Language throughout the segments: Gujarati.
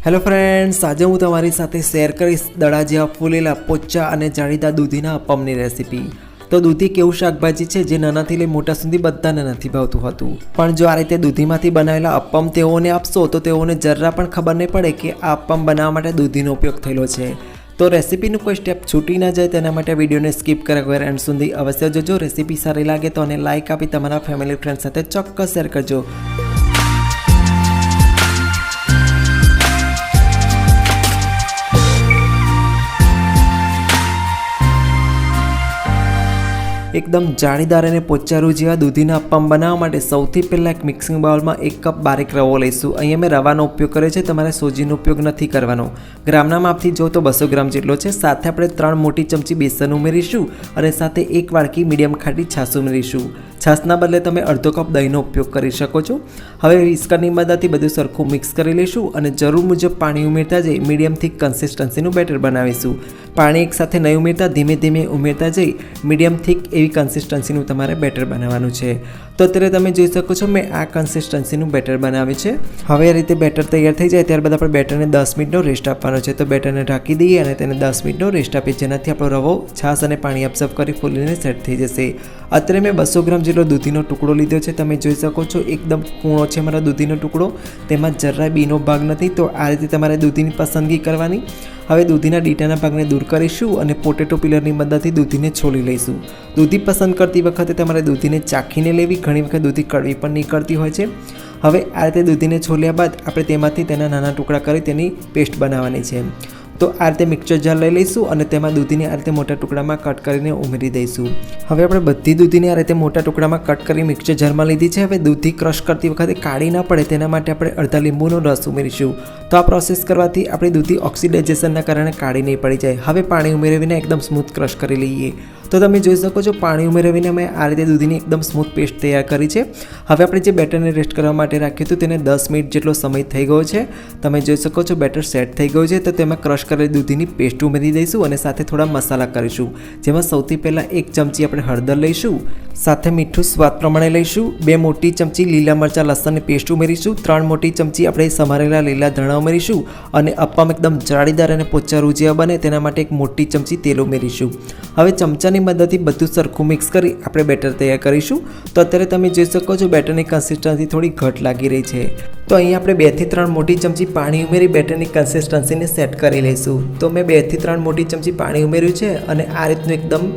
હેલો ફ્રેન્ડ્સ, આજે હું તમારી સાથે શેર કરીશ દડા જેવા ફૂલેલા પોચા અને જાળીદાર દૂધીના અપમની રેસીપી। તો દૂધી કેવું શાકભાજી છે જે નાનાથી લઈ મોટા સુધી બધાને નથી ભાવતું હતું, પણ જો આ રીતે દૂધીમાંથી બનાવેલા અપમ તેઓને આપશો તો તેઓને જરા પણ ખબર નહીં પડે કે આ અપમ બનાવવા માટે દૂધીનો ઉપયોગ થયેલો છે। તો રેસીપીનું કોઈ સ્ટેપ છૂટી ના જાય તેના માટે વિડીયોને સ્કીપ કર્યા વગર એન્ડ સુધી અવશ્ય જોજો। રેસીપી સારી લાગે તો અને લાઇક આપી તમારા ફેમિલી ફ્રેન્ડ સાથે ચોક્કસ શેર કરજો। एकदम जाळीदार અને પોચારું જેવા દૂધીના અપમ બનાવવા માટે સૌથી પહેલાં એક મિક્સિંગ બાઉલમાં 1 કપ બારીક રવો લઈશું। અહીંયા મેં રવાનો ઉપયોગ કર્યો છે, તમારે સોજીનો ઉપયોગ નથી કરવાનો। ગ્રામના માપથી જો તો 200 ગ્રામ જેટલો છે। સાથે આપણે 3 મોટી ચમચી બેસન ઉમેરીશું અને સાથે 1 વાડકી મીડિયમ ખાટી છાશ ઉમેરીશું। છાશના બદલે તમે અડધો કપ દહીંનો ઉપયોગ કરી શકો છો। હવે વિસ્કરની મદદથી બધું સરખું મિક્સ કરી લઈશું અને જરૂર મુજબ પાણી ઉમેરતા જઈ મીડિયમ થીક કન્સિસ્ટન્સીનું બેટર બનાવીશું। પાણી એકસાથે નહીં ઉમેરતા ધીમે ધીમે ઉમેરતા જઈ મીડિયમ થીક એવી કન્સિસ્ટન્સીનું તમારે બેટર બનાવવાનું છે। તો અત્યારે તમે જોઈ શકો છો મેં આ કન્સિસ્ટન્સીનું બેટર બનાવ્યું છે। હવે આ રીતે બેટર તૈયાર થઈ જાય ત્યારબાદ આપણે બેટરને 10 મિનિટનો રેસ્ટ આપવાનો છે। તો બેટરને ઢાંકી દઈએ અને તેને 10 મિનિટનો રેસ્ટ આપીએ, જેનાથી આપણો રવો છાશ અને પાણી અબ્સર્વ કરી ફૂલીને સેટ થઈ જશે। અત્યારે મેં 200 ગ્રામ જેટલો દૂધીનો ટુકડો લીધો છે। તમે જોઈ શકો છો એકદમ કૂણો છે મારો દૂધીનો ટુકડો, તેમાં જરાય બીનો ભાગ નથી। તો આ રીતે તમારે દૂધીની પસંદગી કરવાની। હવે દૂધીના ડીટાના ભાગને દૂર કરીશું અને પોટેટો પિલરની મદદથી દૂધીને છોલી લઈશું। દૂધી પસંદ કરતી વખતે તમારે દૂધીને ચાખીને લેવી, ઘણી વખત દૂધી કડવી પણ નીકળતી હોય છે। હવે આ રીતે દૂધીને છોલ્યા બાદ આપણે તેમાંથી તેના નાના ટુકડા કરી તેની પેસ્ટ બનાવવાની છે। તો આ રીતે મિક્સર જાર લઈ લઈશું અને તેમાં દૂધીને આ રીતે મોટા ટુકડામાં કટ કરીને ઉમેરી દઈશું। હવે આપણે બધી દૂધીને આ રીતે મોટા ટુકડામાં કટ કરી મિક્સર જારમાં લીધી છે। હવે દૂધી ક્રશ કરતી વખતે કાળી ના પડે તેના માટે આપણે અડધા લીંબુનો રસ ઉમેરીશું। તો આ પ્રોસેસ કરવાથી આપણી દૂધી ઓક્સિડાઇઝેશનના કારણે કાળી નહીં પડી જાય। હવે પાણી ઉમેરીને એકદમ સ્મૂથ ક્રશ કરી લઈએ। તો તમે જોઈ શકો છો પાણી ઉમેરીને મેં આ રીતે દૂધીની એકદમ સ્મૂથ પેસ્ટ તૈયાર કરી છે। હવે આપણે જે બેટરને રેસ્ટ કરવા માટે રાખ્યું હતું તેને 10 મિનિટ જેટલો સમય થઈ ગયો છે। તમે જોઈ શકો છો બેટર સેટ થઈ ગયું છે। તો તેમાં ક્રશ કરેલી દૂધીની પેસ્ટ ઉમેરી દઈશું અને સાથે થોડા મસાલા કરીશું, જેમાં સૌથી પહેલાં 1 ચમચી આપણે હળદર લઈશું, સાથે મીઠું સ્વાદ પ્રમાણે લઈશું, 2 મોટી ચમચી લીલા મરચાં લસણની પેસ્ટ ઉમેરીશું, 3 મોટી ચમચી આપણે સમારેલા લીલા ધાણા ઉમેરીશું અને અપમ એકદમ જાળીદાર અને પોચારું જેવા બને તેના માટે 1 મોટી ચમચી તેલ ઉમેરીશું। હવે ચમચાની મદદથી બધું સરખું મિક્સ કરી આપણે બેટર તૈયાર કરીશું। તો અત્યારે તમે જોઈ શકો છો બેટરની કન્સિસ્ટન્સી થોડી ઘટ લાગી રહી છે। તો અહીં આપણે 2 થી 3 મોટી ચમચી પાણી ઉમેરી બેટરની કન્સિસ્ટન્સીને સેટ કરી લઈશું। તો મેં 2 થી 3 મોટી ચમચી પાણી ઉમેર્યું છે અને આ રીતનું એકદમ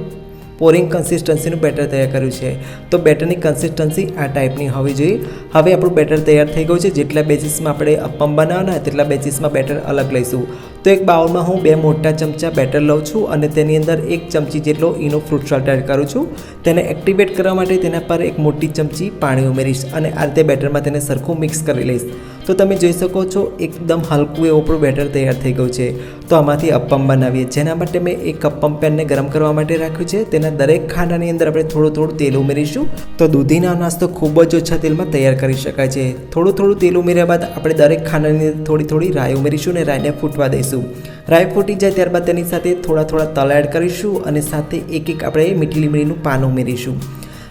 પોરિંગ કન્સિસ્ટન્સીનું બેટર તૈયાર કર્યું છે। તો બેટરની કન્સિસ્ટન્સી આ ટાઈપની હોવી જોઈએ। હવે આપણું બેટર તૈયાર થઈ ગયું છે। જેટલા બેચીસમાં આપણે અપમ બનાવવાના તેટલા બેચીસમાં બેટર અલગ લઈશું। તો એક બાઉલમાં હું 2 મોટા ચમચા બેટર લઉં છું અને તેની અંદર 1 ચમચી જેટલો ઈનો ફ્રૂટ સોલ્ટ એડ કરું છું। તેને એક્ટિવેટ કરવા માટે તેના પર 1 મોટી ચમચી પાણી ઉમેરીશ અને આ રીતે બેટરમાં તેને સરખું મિક્સ કરી લઈશ। તો તમે જોઈ શકો છો એકદમ હલકું એવું આપણું બેટર તૈયાર થઈ ગયું છે। તો આમાંથી અપમ બનાવીએ, જેના માટે મેં એક અપમ પેનને ગરમ કરવા માટે રાખ્યું છે। તેના દરેક ખાંડાની અંદર આપણે થોડું તેલ ઉમેરીશું। તો દૂધીનો નાસ્તો ખૂબ જ ઓછા તેલમાં તૈયાર કરી શકાય છે। થોડું તેલ ઉમેર્યા બાદ આપણે દરેક ખાંડાની અંદર થોડી રાઈ ઉમેરીશું અને રાઈને ફૂટવા દઈશું। રાઈ ફૂટી જાય ત્યારબાદ તેની સાથે થોડા તલ એડ કરીશું અને સાથે એક આપણે મીઠી લીમડીનું પાન ઉમેરીશું।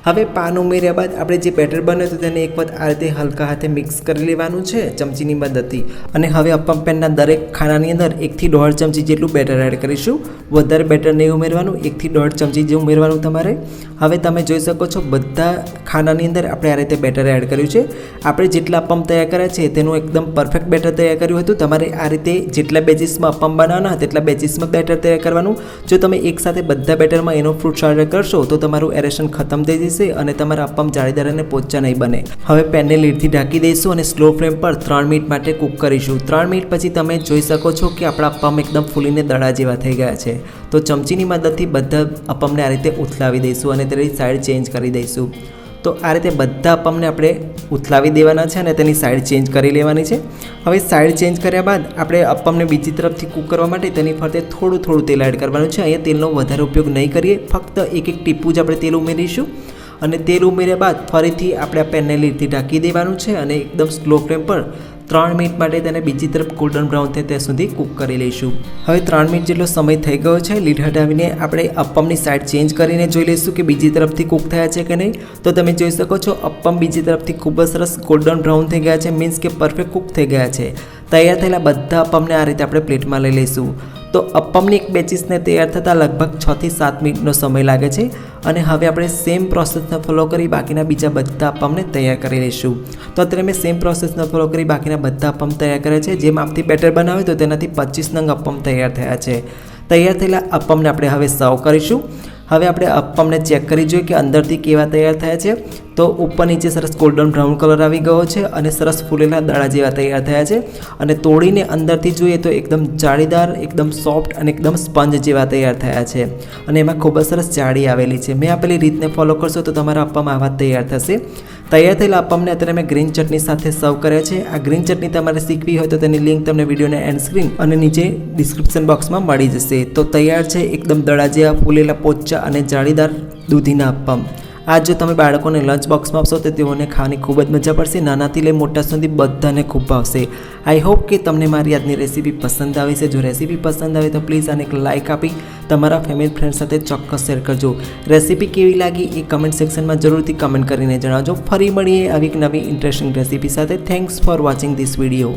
હવે પાન ઉમેર્યા બાદ આપણે જે બેટર બન્યું હતું તેને એક વખત આ રીતે હલકા હાથે મિક્સ કરી લેવાનું છે ચમચીની મદદથી। અને હવે અપમ પેનના દરેક ખાનાની અંદર 1 થી 1.5 ચમચી જેટલું બેટર એડ કરીશું। વધારે બેટર નહીં ઉમેરવાનું, 1 થી 1.5 ચમચી જેવું ઉમેરવાનું તમારે। હવે તમે જોઈ શકો છો બધા ખાનાની અંદર આપણે આ રીતે બેટર એડ કર્યું છે। આપણે જેટલા અપમ તૈયાર કર્યા છે તેનું એકદમ પરફેક્ટ બેટર તૈયાર કર્યું હતું। તમારે આ રીતે જેટલા બેચીસમાં અપમ બનાવવાના તેટલા બેચીસમાં બેટર તૈયાર કરવાનું। જો તમે એકસાથે બધા બેટરમાં એનો ફ્રૂટ સોલ્ટ એડ કરશો તો તમારું એરેશન ખતમ થઈ જશે અને તમારા અપમ જાળીદાર અને પોચા નહીં બને। હવે પેનને લીડથી ઢાંકી દઈશું અને સ્લો ફ્લેમ પર 3 મિનિટ માટે કૂક કરીશું। 3 મિનિટ પછી તમે જોઈ શકો છો કે આપણા અપમ એકદમ ફૂલીને દડા જેવા થઈ ગયા છે। તો ચમચીની મદદથી બધા અપમને આ રીતે ઉથલાવી દઈશું અને તેની સાઈડ ચેન્જ કરી દઈશું। તો આ રીતે બધા અપમને આપણે ઉથલાવી દેવાના છે અને તેની સાઈડ ચેન્જ કરી લેવાની છે। હવે સાઈડ ચેન્જ કર્યા બાદ આપણે અપમને બીજી તરફથી કૂક કરવા માટે તેની ફરતે થોડું તેલ એડ કરવાનું છે। અહીંયા તેલનો વધારે ઉપયોગ નહીં કરીએ, ફક્ત એક ટીપું જ આપણે તેલ ઉમેરીશું અને તેલ ઉમેર્યા બાદ ફરીથી આપણે આ પેનને લીડથી ઢાંકી દેવાનું છે અને એકદમ સ્લો ફ્લેમ પર 3 મિનિટ માટે તેને બીજી તરફ ગોલ્ડન બ્રાઉન થાય ત્યાં સુધી કૂક કરી લઈશું। હવે 3 મિનિટ જેટલો સમય થઈ ગયો છે। લીડ હટાવીને આપણે અપમની સાઈડ ચેન્જ કરીને જોઈ લઈશું કે બીજી તરફથી કૂક થયા છે કે નહીં। તો તમે જોઈ શકો છો અપમ બીજી તરફથી ખૂબ જ સરસ ગોલ્ડન બ્રાઉન થઈ ગયા છે, મીન્સ કે પરફેક્ટ કૂક થઈ ગયા છે। તૈયાર થયેલા બધા અપમને આ રીતે આપણે પ્લેટમાં લઈ લઈશું. તો અપમની એક બેચીસને તૈયાર થતાં લગભગ 6 થી 7 મિનિટનો સમય લાગે છે. અને હવે આપણે સેમ પ્રોસેસને ફોલો કરી બાકીના બીજા બધા અપમને તૈયાર કરી લઈશું. તો અત્યારે મેં સેમ પ્રોસેસને ફોલો કરી બાકીના બધા અપમ તૈયાર કર્યા છે. જે માપથી બેટર બનાવે તો તેનાથી 25 નંગ અપમ તૈયાર થયા છે. તૈયાર થયેલા અપમને આપણે હવે સર્વ કરીશું. હવે આપણે અપમને ચેક કરી જોઈએ કે અંદરથી કેવા તૈયાર થયા છે. તો ઉપર નીચે સરસ ગોલ્ડન બ્રાઉન કલર આવી ગયો છે અને સરસ ફૂલેલા દડા જેવા તૈયાર થયા છે. અને તોડીને અંદરથી જોઈએ તો એકદમ જાળીદાર, એકદમ સોફ્ટ અને એકદમ સ્પંજ જેવા તૈયાર થયા છે. અને એમાં ખૂબ જ સરસ જાળી આવેલી છે. મેં આપેલી રીતને ફોલો કરશો તો તમારા અપમ આવા તૈયાર થશે. તૈયાર થયેલા અપમને અત્યારે મેં ગ્રીન ચટણી સાથે સર્વ કર્યા છે. આ ગ્રીન ચટણી તમારે શીખવી હોય તો તેની લિંક તમને વિડીયોના એન્ડ સ્ક્રીન અને નીચે ડિસ્ક્રિપ્શન બોક્સમાં મળી જશે. તો તૈયાર છે એકદમ દડા જેવા ફૂલેલા પોચા અને જાળીદાર દૂધીના અપમ. આ જો તમે બાળકોને લંચ બોક્સમાં આપશો તો તેઓને ખાવાની ખૂબ જ મજા પડશે. નાનાથી લઈ મોટા સુધી બધાને ખૂબ ભાવશે. આઈ હોપ કે તમને મારી આજની રેસીપી પસંદ આવી છે. જો રેસીપી પસંદ આવે તો પ્લીઝ આને એક લાઇક આપી તમારા ફેમિલી ફ્રેન્ડ સાથે ચોક્કસ શેર કરજો. રેસીપી કેવી લાગી એ કમેન્ટ સેક્શનમાં જરૂરથી કમેન્ટ કરીને જણાવજો. ફરી મળીએ આવી એક નવી ઇન્ટરેસ્ટિંગ રેસીપી સાથે. Thanks for watching this video.